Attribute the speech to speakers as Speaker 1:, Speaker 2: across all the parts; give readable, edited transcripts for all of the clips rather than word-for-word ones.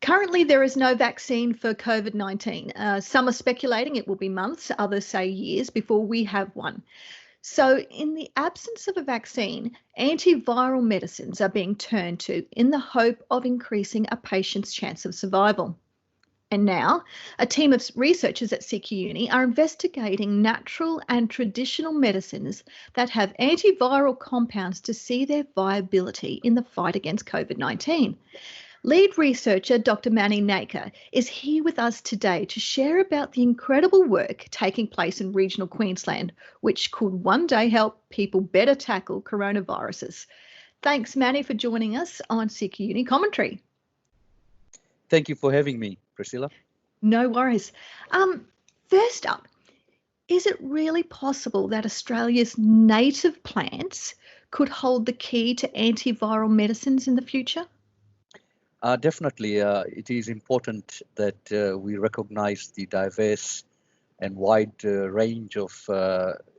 Speaker 1: Currently, there is no vaccine for COVID-19. Some are speculating it will be months, others say years before we have one. So in the absence of a vaccine, antiviral medicines are being turned to in the hope of increasing a patient's chance of survival. And now, a team of researchers at CQUni are investigating natural and traditional medicines that have antiviral compounds to see their viability in the fight against COVID-19. Lead researcher Dr Mani Naiker is here with us today to share about the incredible work taking place in regional Queensland, which could one day help people better tackle coronaviruses. Thanks, Mani, for joining us on CQUni Commentary.
Speaker 2: Thank you for having me, Priscilla.
Speaker 1: No worries. First up, is it really possible that Australia's native plants could hold the key to antiviral medicines in the future?
Speaker 2: Definitely, it is important that we recognize the diverse and wide range of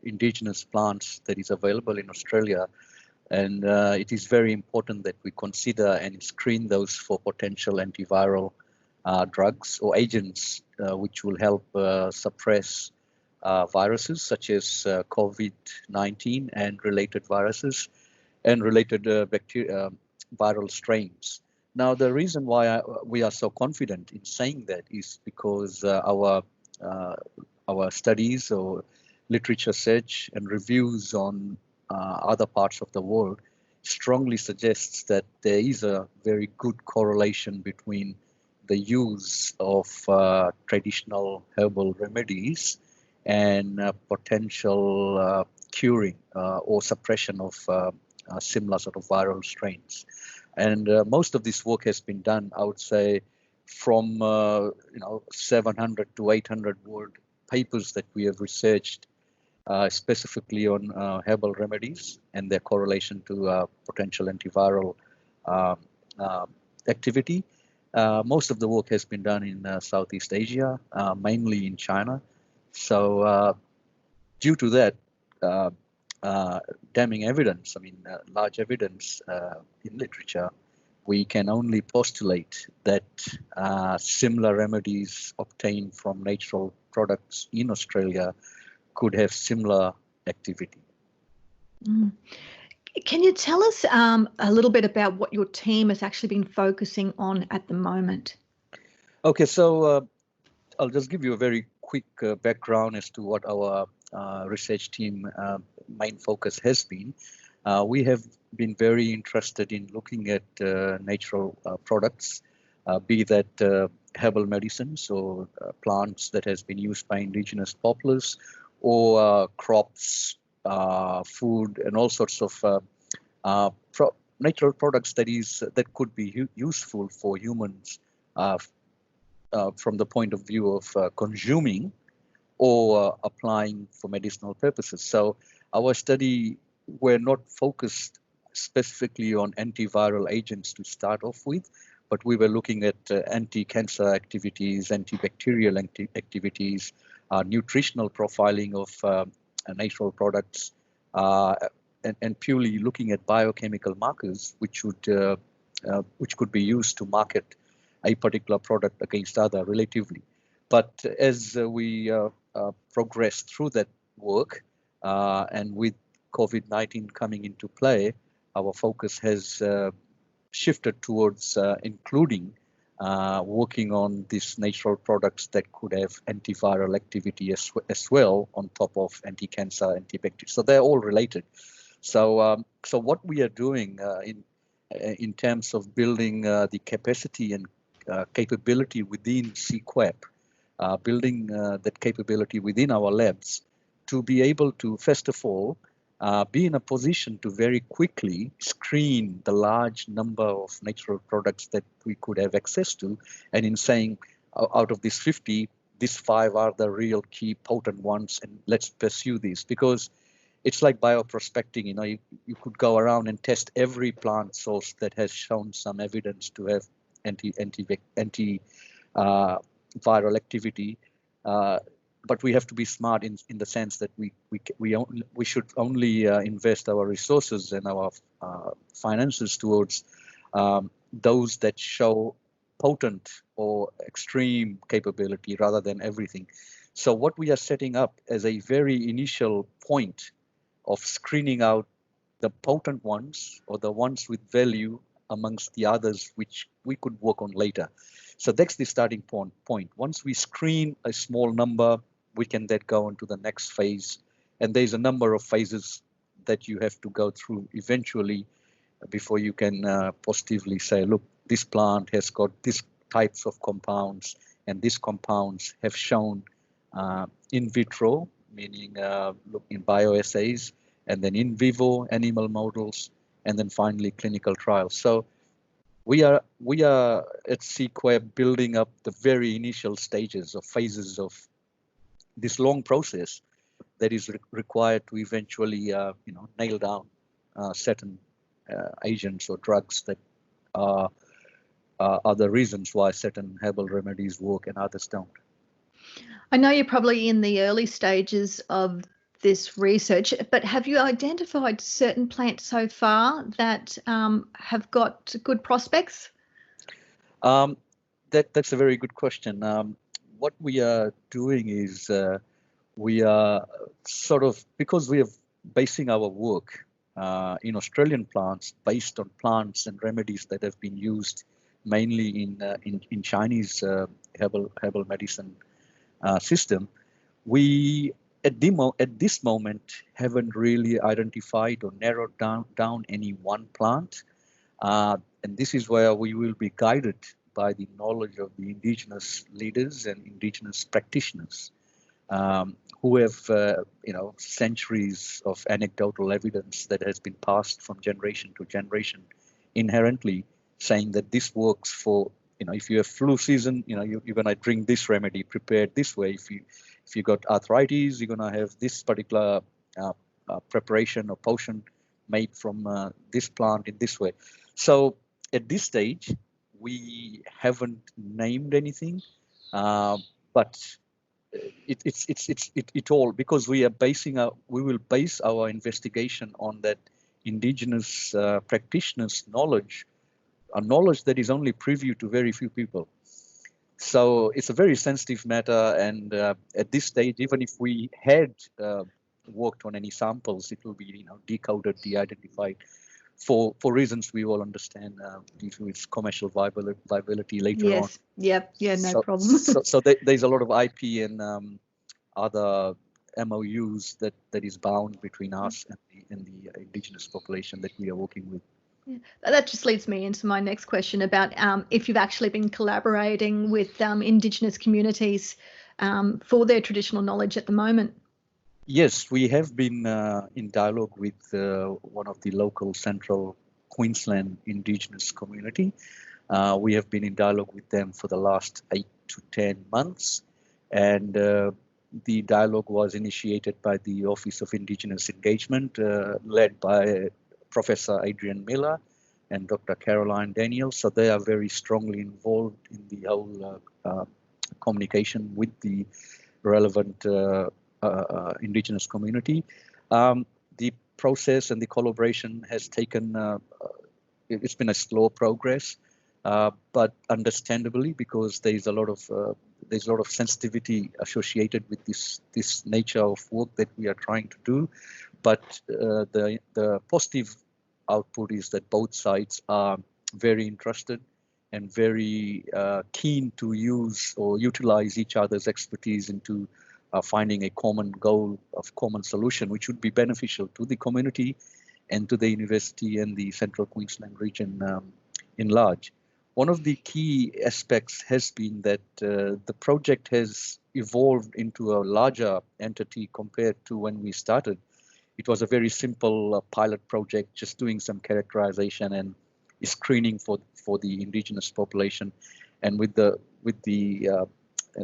Speaker 2: indigenous plants that is available in Australia. And it is very important that we consider and screen those for potential antiviral drugs or agents which will help suppress viruses such as COVID-19 and related viruses and related viral strains. Now, the reason why we are so confident in saying that is because our studies or literature search and reviews on other parts of the world strongly suggests that there is a very good correlation between the use of traditional herbal remedies and potential curing or suppression of similar sort of viral strains. And most of this work has been done, I would say, from 700 to 800 word papers that we have researched specifically on herbal remedies and their correlation to potential antiviral activity. Most of the work has been done in Southeast Asia, mainly in China. So due to that, damning evidence, large evidence in literature, we can only postulate that similar remedies obtained from natural products in Australia could have similar activity.
Speaker 1: Mm. Can you tell us a little bit about what your team has actually been focusing on at the moment?
Speaker 2: Okay, so I'll just give you a very quick background as to what our research team main focus has been. We have been very interested in looking at natural products, be that herbal medicines or plants that has been used by indigenous populace, or crops, food, and all sorts of natural products that could be useful for humans from the point of view of consuming or applying for medicinal purposes. So our study were not focused specifically on antiviral agents to start off with, but we were looking at anti-cancer activities, antibacterial activities, nutritional profiling of natural products, and purely looking at biochemical markers which could be used to market a particular product against other relatively. But as we progressed through that work, and with COVID-19 coming into play, our focus has shifted towards including working on these natural products that could have antiviral activity as well on top of anti-cancer, antibacterial. So they're all related. So what we are doing in terms of building the capacity and capability within CQUep, building that capability within our labs to be able to, first of all, be in a position to very quickly screen the large number of natural products that we could have access to, and in saying, out of these 50, these 5 are the real key potent ones, and let's pursue these. Because it's like bioprospecting, you could go around and test every plant source that has shown some evidence to have antiviral activity. But we have to be smart in the sense that we should only invest our resources and our finances towards those that show potent or extreme capability rather than everything. So what we are setting up as a very initial point of screening out the potent ones or the ones with value amongst the others, which we could work on later. So that's the starting point. Once we screen a small number, we can then go into the next phase. And there's a number of phases that you have to go through eventually before you can positively say, look, this plant has got these types of compounds, and these compounds have shown in vitro, meaning in bioassays, and then in vivo animal models, and then finally clinical trials. So we are at CQUI building up the very initial stages or phases of this long process that is required to eventually nail down certain agents or drugs that are the reasons why certain herbal remedies work and others don't.
Speaker 1: I know you're probably in the early stages of this research, but have you identified certain plants so far that have got good prospects?
Speaker 2: That's a very good question. What we are doing is we are sort of, because we are basing our work in Australian plants based on plants and remedies that have been used mainly in Chinese herbal medicine system, we at this moment haven't really identified or narrowed down any one plant, and this is where we will be guided by the knowledge of the Indigenous leaders and Indigenous practitioners who have centuries of anecdotal evidence that has been passed from generation to generation, inherently saying that this works for, if you have flu season, you're going to drink this remedy prepared this way. If you got arthritis, you're going to have this particular preparation or potion made from this plant in this way. So at this stage, we haven't named anything, but it all, because we will base our investigation on that Indigenous practitioners' knowledge, a knowledge that is only privy to very few people. So it's a very sensitive matter, and at this stage, even if we had worked on any samples, it will be decoded, de-identified for reasons we all understand due to its commercial viability later on.
Speaker 1: Yes. Yep. Yeah. No problem.
Speaker 2: so there's a lot of IP and other MOUs that is bound between us and the Indigenous population that we are working with.
Speaker 1: Yeah. That just leads me into my next question about if you've actually been collaborating with Indigenous communities for their traditional knowledge at the moment.
Speaker 2: Yes, we have been in dialogue with one of the local central Queensland Indigenous community. We have been in dialogue with them for the last 8 to 10 months, and the dialogue was initiated by the Office of Indigenous Engagement, led by Professor Adrian Miller and Dr. Caroline Daniels. So they are very strongly involved in the whole communication with the relevant Indigenous community. The process and the collaboration has taken, it's been a slow progress, but understandably, because there's a lot of sensitivity associated with this nature of work that we are trying to do. But the positive output is that both sides are very interested and very keen to use or utilize each other's expertise into finding a common goal of common solution, which would be beneficial to the community and to the university and the central Queensland region in large. One of the key aspects has been that the project has evolved into a larger entity compared to when we started. It was a very simple pilot project, just doing some characterization and screening for the Indigenous population. And with the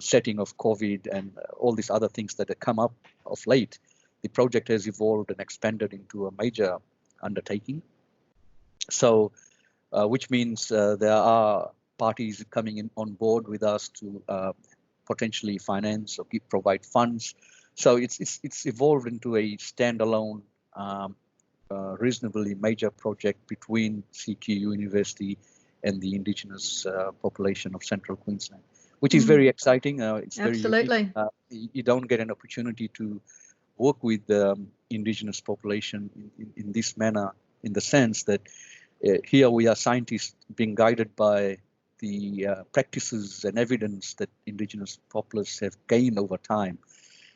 Speaker 2: setting of COVID and all these other things that have come up of late, the project has evolved and expanded into a major undertaking. So, which means there are parties coming in on board with us to potentially finance or provide funds. So it's evolved into a standalone, reasonably major project between CQUniversity and the Indigenous population of Central Queensland, which is very exciting. It's very
Speaker 1: Absolutely.
Speaker 2: unique. You don't get an opportunity to work with the Indigenous population in this manner, in the sense that here we are scientists being guided by the practices and evidence that Indigenous populace have gained over time.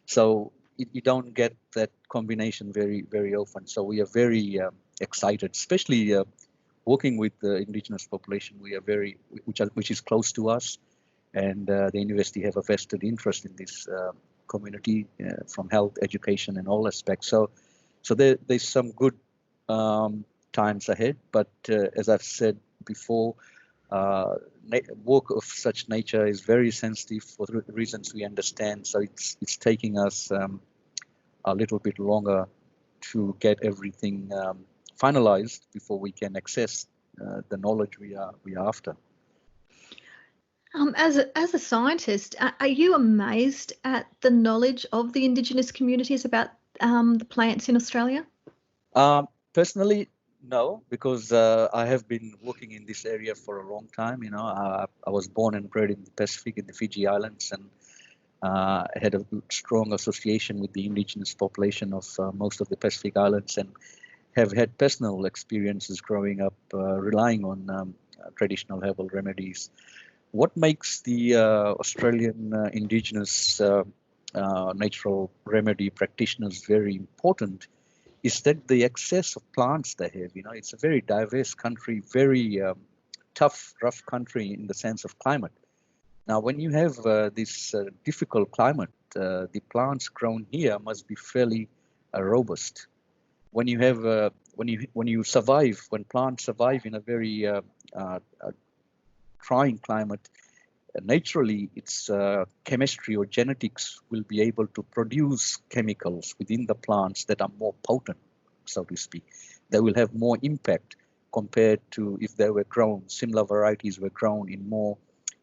Speaker 2: So you don't get that combination very often. So we are very excited, especially working with the Indigenous population. We are very, which is close to us, and the university have a vested interest in this community from health, education, and all aspects. So there's some good times ahead. But as I've said before, work of such nature is very sensitive for the reasons we understand. So it's taking us a little bit longer to get everything finalized before we can access the knowledge we are after.
Speaker 1: As a scientist, are you amazed at the knowledge of the Indigenous communities about the plants in Australia?
Speaker 2: Personally, no, because I have been working in this area for a long time. I was born and bred in the Pacific, in the Fiji Islands, and had a strong association with the Indigenous population of most of the Pacific Islands, and have had personal experiences growing up relying on traditional herbal remedies. What makes the Australian Indigenous natural remedy practitioners very important is that the excess of plants they have. It's a very diverse country, very tough, rough country in the sense of climate. Now, when you have this difficult climate, the plants grown here must be fairly robust. When you have when plants survive in a very trying climate, naturally its chemistry or genetics will be able to produce chemicals within the plants that are more potent, so to speak. They will have more impact compared to if they were grown, similar varieties were grown in more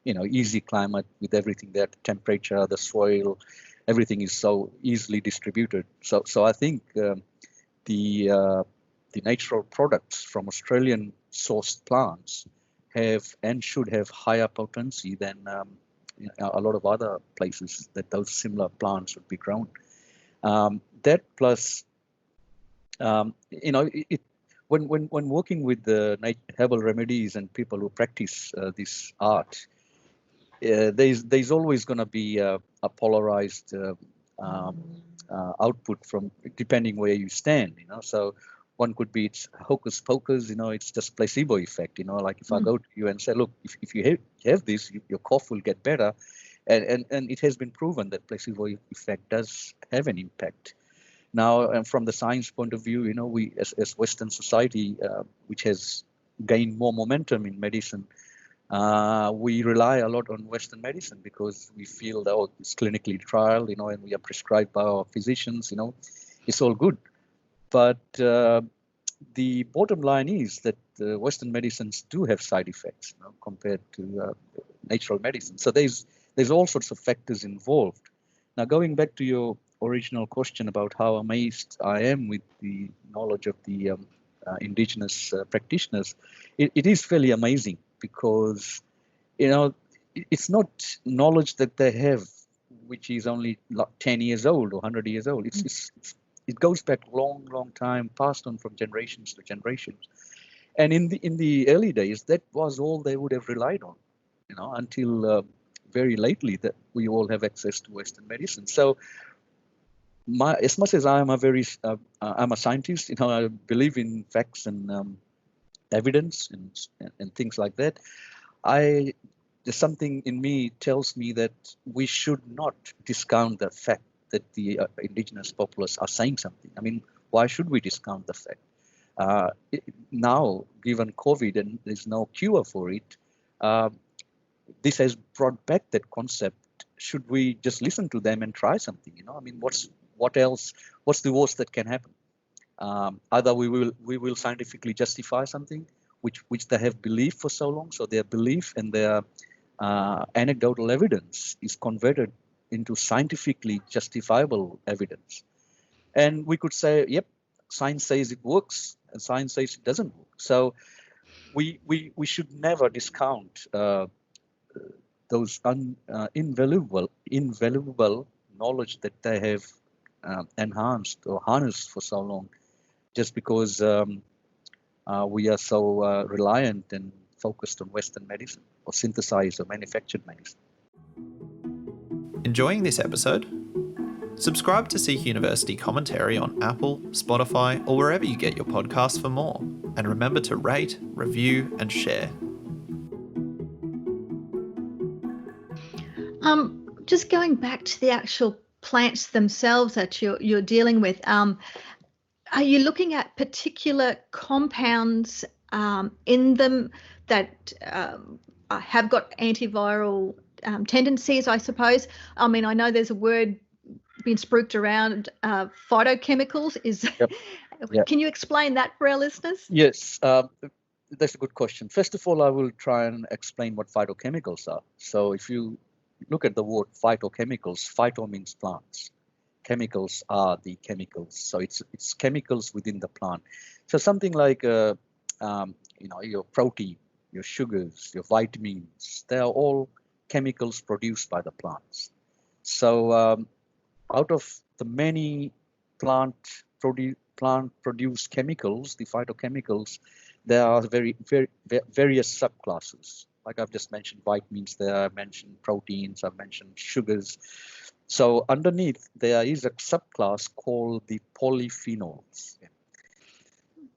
Speaker 2: easy climate with everything there, the temperature, the soil, everything is so easily distributed. So I think the natural products from Australian sourced plants have and should have higher potency than a lot of other places that those similar plants would be grown. That plus, when working with the herbal remedies and people who practice this art, there's always going to be a polarized output from depending where you stand. So one could be it's hocus pocus, it's just placebo effect. Like if I go to you and say, look, if you have this, your cough will get better, and it has been proven that placebo effect does have an impact. Now, and from the science point of view, we as Western society, which has gained more momentum in medicine, we rely a lot on Western medicine because we feel that it's clinically trialed, and we are prescribed by our physicians, it's all good. But the bottom line is that Western medicines do have side effects compared to natural medicine. So there's all sorts of factors involved. Now, going back to your original question about how amazed I am with the knowledge of the Indigenous practitioners, it is fairly amazing because, it's not knowledge that they have, which is only 10 years old or 100 years old. It goes back long time, passed on from generations to generations. And in the early days, that was all they would have relied on, until very lately that we all have access to Western medicine. So as much as I'm a scientist, I believe in facts and evidence and things like that. There's something in me tells me that we should not discount the fact that the Indigenous populace are saying something. I mean, why should we discount the fact? Now, given COVID and there's no cure for it, this has brought back that concept. Should we just listen to them and try something? I mean, what else? What's the worst that can happen? Either we will scientifically justify something which they have believed for so long, so their belief and their anecdotal evidence is converted into scientifically justifiable evidence. And we could say, yep, science says it works, and science says it doesn't work. So we should never discount those invaluable knowledge that they have enhanced or harnessed for so long, just because we are so reliant and focused on Western medicine or synthesized or manufactured medicine.
Speaker 3: Enjoying this episode? Subscribe to CQUniversity Commentary on Apple, Spotify, or wherever you get your podcasts for more. And remember to rate, review, and share.
Speaker 1: Just going back to the actual plants themselves that you're dealing with, are you looking at particular compounds in them that have got antiviral tendencies, I suppose? I mean, I know there's a word been spruiked around, phytochemicals.
Speaker 2: Yep.
Speaker 1: Can you explain that for our listeners?
Speaker 2: Yes, that's a good question. First of all, I will try and explain what phytochemicals are. So if you look at the word phytochemicals, phyto means plants. Chemicals are the chemicals. So it's chemicals within the plant. So something like your protein, your sugars, your vitamins, they are all chemicals produced by the plants. So out of the many plant-produced chemicals, the phytochemicals, there are various subclasses. Like I've just mentioned vitamins, there I mentioned proteins, I've mentioned sugars. So underneath there is a subclass called the polyphenols.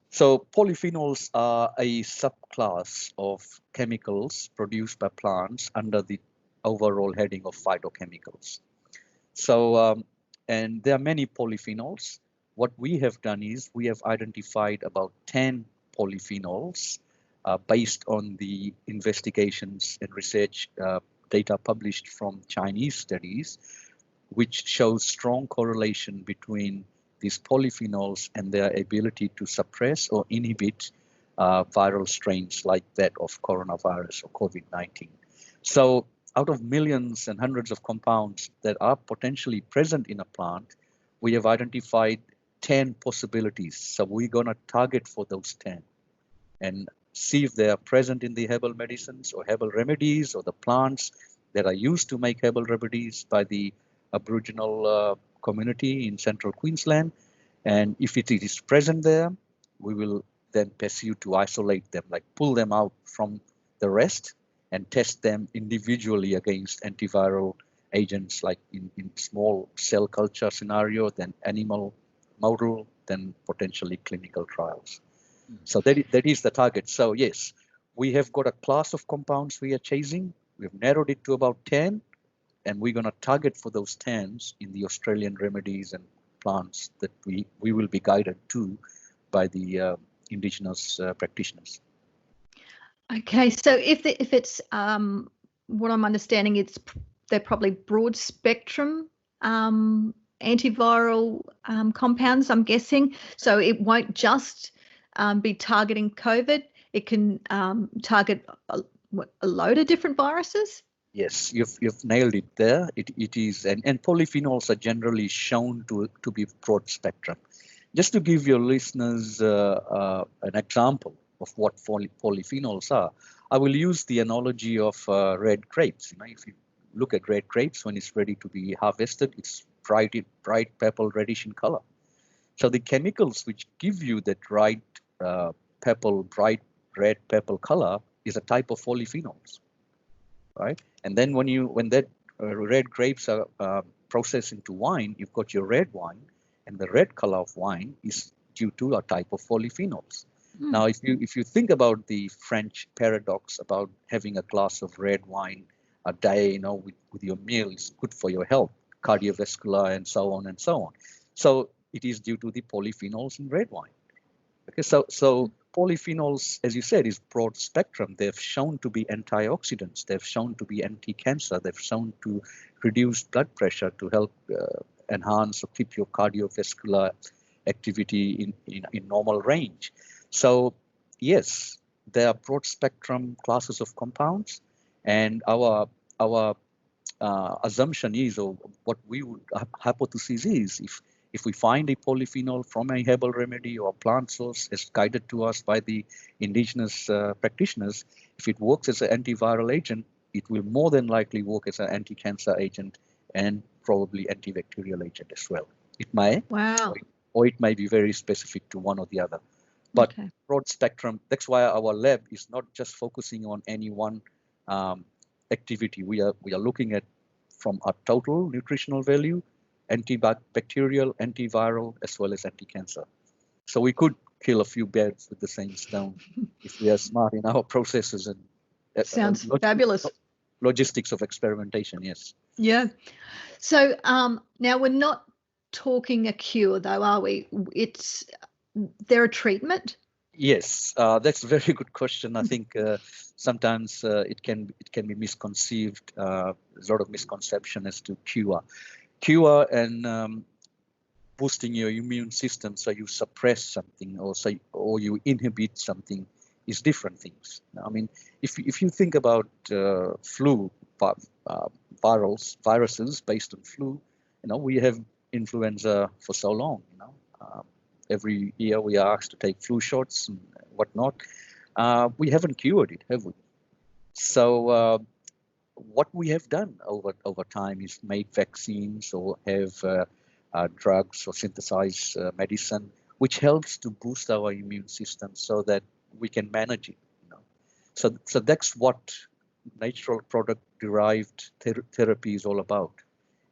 Speaker 2: So polyphenols are a subclass of chemicals produced by plants under the overall heading of phytochemicals. So, and there are many polyphenols. What we have done is we have identified about 10 polyphenols based on the investigations and research data published from Chinese studies, which shows strong correlation between these polyphenols and their ability to suppress or inhibit viral strains like that of coronavirus or COVID-19. So out of millions and hundreds of compounds that are potentially present in a plant, we have identified 10 possibilities. So we're going to target for those 10 and see if they are present in the herbal medicines or herbal remedies or the plants that are used to make herbal remedies by the Aboriginal community in central Queensland. And if it is present there, we will then pursue to isolate them, like pull them out from the rest and test them individually against antiviral agents, like in small cell culture scenario, then animal model, then potentially clinical trials. So that is the target. So yes, we have got a class of compounds we are chasing. We've narrowed it to about 10, and we're going to target for those 10s in the Australian remedies and plants that we will be guided to by the Indigenous practitioners.
Speaker 1: Okay, so if it's what I'm understanding, they're probably broad spectrum antiviral compounds, I'm guessing. So it won't just be targeting COVID. It can target a load of different viruses.
Speaker 2: Yes, you've nailed it there. It is, and polyphenols are generally shown to be broad spectrum. Just to give your listeners an example of what polyphenols are, I will use the analogy of red grapes. If you look at red grapes when it's ready to be harvested, it's bright purple reddish in color. So the chemicals which give you that bright red purple color is a type of polyphenols, right? And then when that red grapes are processed into wine, you've got your red wine, and the red color of wine is due to a type of polyphenols. Now, if you think about the French paradox about having a glass of red wine a day, with your meal is good for your health, cardiovascular, and so on and so on. So it is due to the polyphenols in red wine. Okay, so polyphenols, as you said, is broad spectrum. They've shown to be antioxidants. They've shown to be anti-cancer. They've shown to reduce blood pressure, to help enhance or keep your cardiovascular activity in normal range. So yes, there are broad spectrum classes of compounds, and our assumption is, or what we would hypothesize is, If we find a polyphenol from a herbal remedy or plant source as guided to us by the indigenous practitioners, if it works as an antiviral agent, it will more than likely work as an anti-cancer agent and probably antibacterial agent as well. It may,
Speaker 1: Wow.
Speaker 2: or it may be very specific to one or the other. But
Speaker 1: Okay.
Speaker 2: broad spectrum, that's why our lab is not just focusing on any one activity. We are looking at from a total nutritional value, antibacterial, antiviral, as well as anti-cancer. So we could kill a few birds with the same stone if we are smart in our processes and
Speaker 1: Sounds fabulous.
Speaker 2: logistics of experimentation. Yes.
Speaker 1: Yeah. So now we're not talking a cure, though, are we? It's there a treatment?
Speaker 2: Yes, that's a very good question. I think sometimes it can be misconceived. There's a lot of misconception as to cure and boosting your immune system so you suppress something or you inhibit something is different things. I mean, if you think about flu, viruses based on flu, we have influenza for so long. Every year we are asked to take flu shots and whatnot. We haven't cured it, have we? So what we have done over time is made vaccines or have drugs or synthesize medicine, which helps to boost our immune system so that we can manage it. So that's what natural product derived therapy is all about.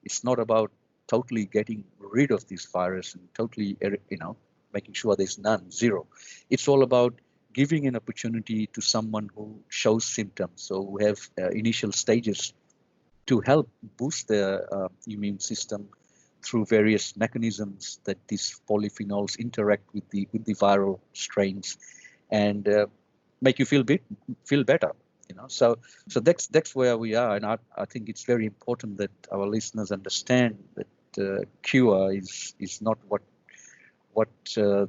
Speaker 2: It's not about totally getting rid of this virus and totally, making sure there's none, zero. It's all about giving an opportunity to someone who shows symptoms, so who have initial stages, to help boost their immune system through various mechanisms that these polyphenols interact with the viral strains and make you feel better. So that's where we are, and I think it's very important that our listeners understand that cure is not what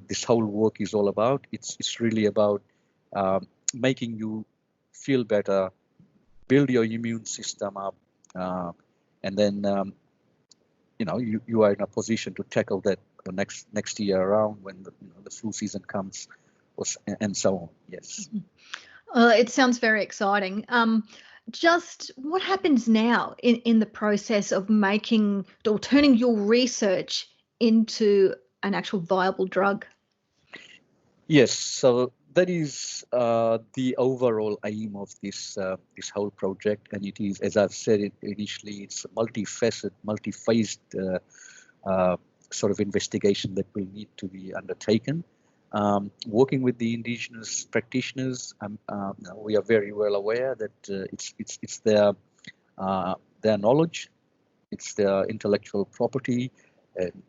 Speaker 2: this whole work is all about. It's really about making you feel better, build your immune system up, and then you are in a position to tackle that the next year around when the flu season comes, and so on. Yes.
Speaker 1: It sounds very exciting. Just what happens now in the process of making or turning your research into an actual viable drug?
Speaker 2: Yes, so that is the overall aim of this whole project, and it is, as I've said initially, it's a multifaceted, multi-phased sort of investigation that will need to be undertaken. Working with the Indigenous practitioners, we are very well aware that it's their knowledge, it's their intellectual property,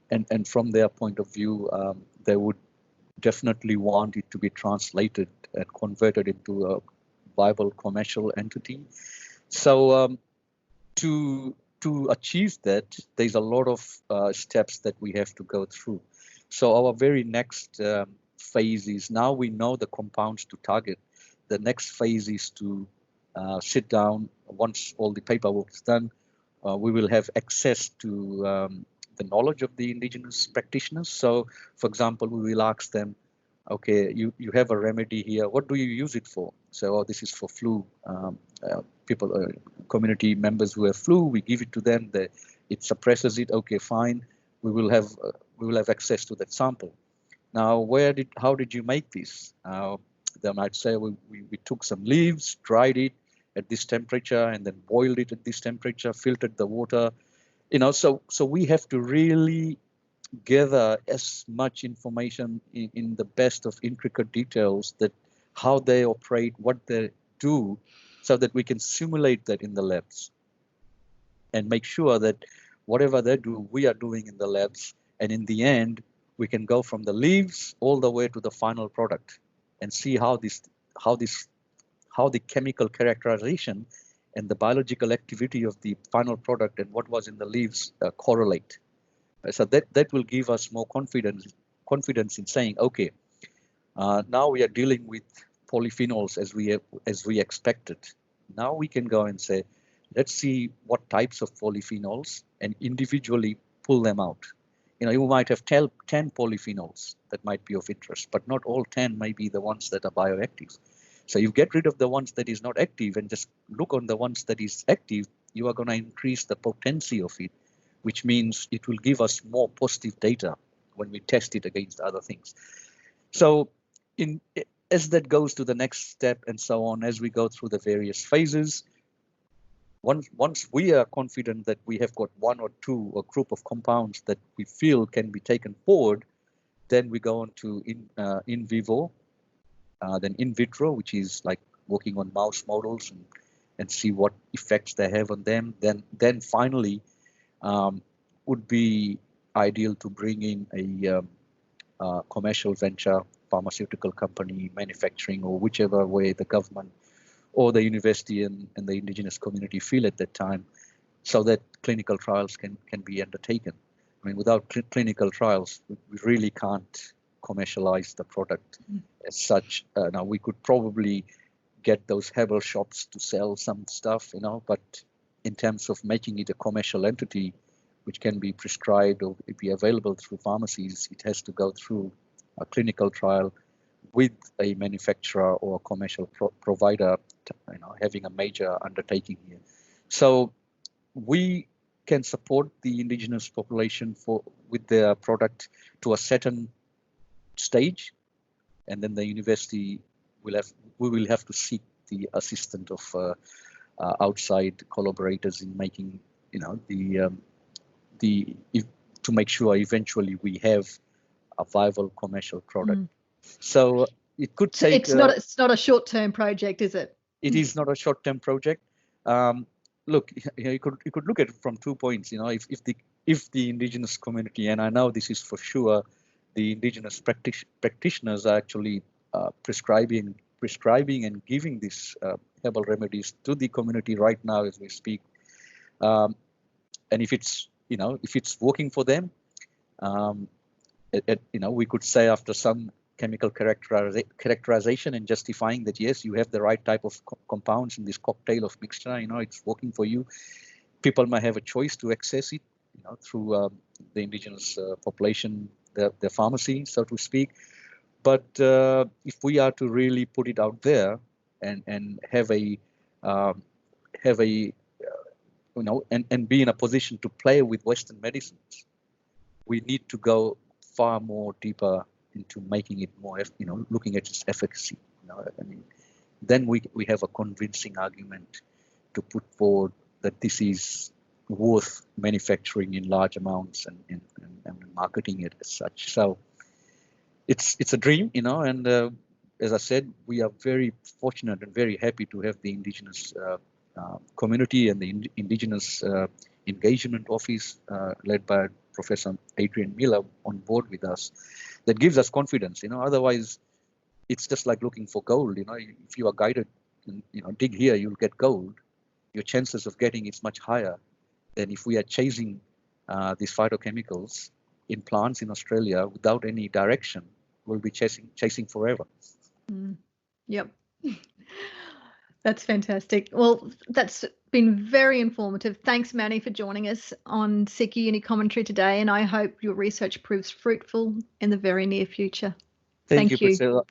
Speaker 2: and from their point of view, they would definitely want it to be translated and converted into a viable commercial entity. So to achieve that, there's a lot of steps that we have to go through. So our very next phase is, now we know the compounds to target. The next phase is to sit down. Once all the paperwork is done, we will have access to the knowledge of the Indigenous practitioners. So, for example, we will ask them, okay, you have a remedy here. What do you use it for? So, this is for flu. People, community members who have flu, we give it to them. It suppresses it. Okay, fine. We will have access to that sample. Now, how did you make this? They might say we took some leaves, dried it at this temperature, and then boiled it at this temperature, filtered the water. So we have to really gather as much information in the best of intricate details, that how they operate, what they do, so that we can simulate that in the labs and make sure that whatever they do, we are doing in the labs. And in the end, we can go from the leaves all the way to the final product and see how the chemical characterization and the biological activity of the final product and what was in the leaves correlate. So that will give us more confidence in saying, okay, now we are dealing with polyphenols as we expected. Now we can go and say, let's see what types of polyphenols and individually pull them out. you might have 10 polyphenols that might be of interest, but not all 10 may be the ones that are bioactive. So you get rid of the ones that is not active and just look on the ones that is active, you are going to increase the potency of it, which means it will give us more positive data when we test it against other things. So as that goes to the next step and so on, as we go through the various phases, once we are confident that we have got one or two or group of compounds that we feel can be taken forward, then we go on to in vivo, then in vitro, which is like working on mouse models and see what effects they have on them. Then finally, would be ideal to bring in a commercial venture, pharmaceutical company, manufacturing, or whichever way the government or the university and the Indigenous community feel at that time, so that clinical trials can be undertaken. I mean, without clinical trials, we really can't commercialize the product as such. Now, we could probably get those herbal shops to sell some stuff, but in terms of making it a commercial entity, which can be prescribed or be available through pharmacies, it has to go through a clinical trial with a manufacturer or a commercial provider, having a major undertaking here. So we can support the Indigenous population with their product to a certain stage, and then the university we will have to seek the assistance of outside collaborators in making, to make sure eventually we have a viable commercial product. So it could take.
Speaker 1: It's not a short-term project, is it?
Speaker 2: It is not a short-term project. Look, you could look at it from 2 points. If the Indigenous community, and I know this is for sure, the Indigenous practitioners are actually prescribing and giving these herbal remedies to the community right now as we speak. And if it's working for them, we could say after some chemical characterization and justifying that, yes, you have the right type of compounds in this cocktail of mixture, it's working for you. People might have a choice to access it, through the Indigenous population, the pharmacy, so to speak. But if we are to really put it out there and have a and be in a position to play with Western medicines, we need to go far more deeper into making it more, looking at its efficacy. Then we have a convincing argument to put forward that this is worth manufacturing in large amounts and marketing it as such. So it's a dream, and as I said, we are very fortunate and very happy to have the Indigenous community and the Indigenous Engagement Office led by Professor Adrian Miller on board with us. That gives us confidence, otherwise it's just like looking for gold. If you are guided, dig here, you'll get gold. Your chances of getting it's much higher than if we are chasing these phytochemicals in plants in Australia without any direction. We'll be chasing forever.
Speaker 1: Yep. That's fantastic. Well, that's been very informative. Thanks, Mani, for joining us on CQUni Commentary today, and I hope your research proves fruitful in the very near future.
Speaker 2: Thank you, Priscilla.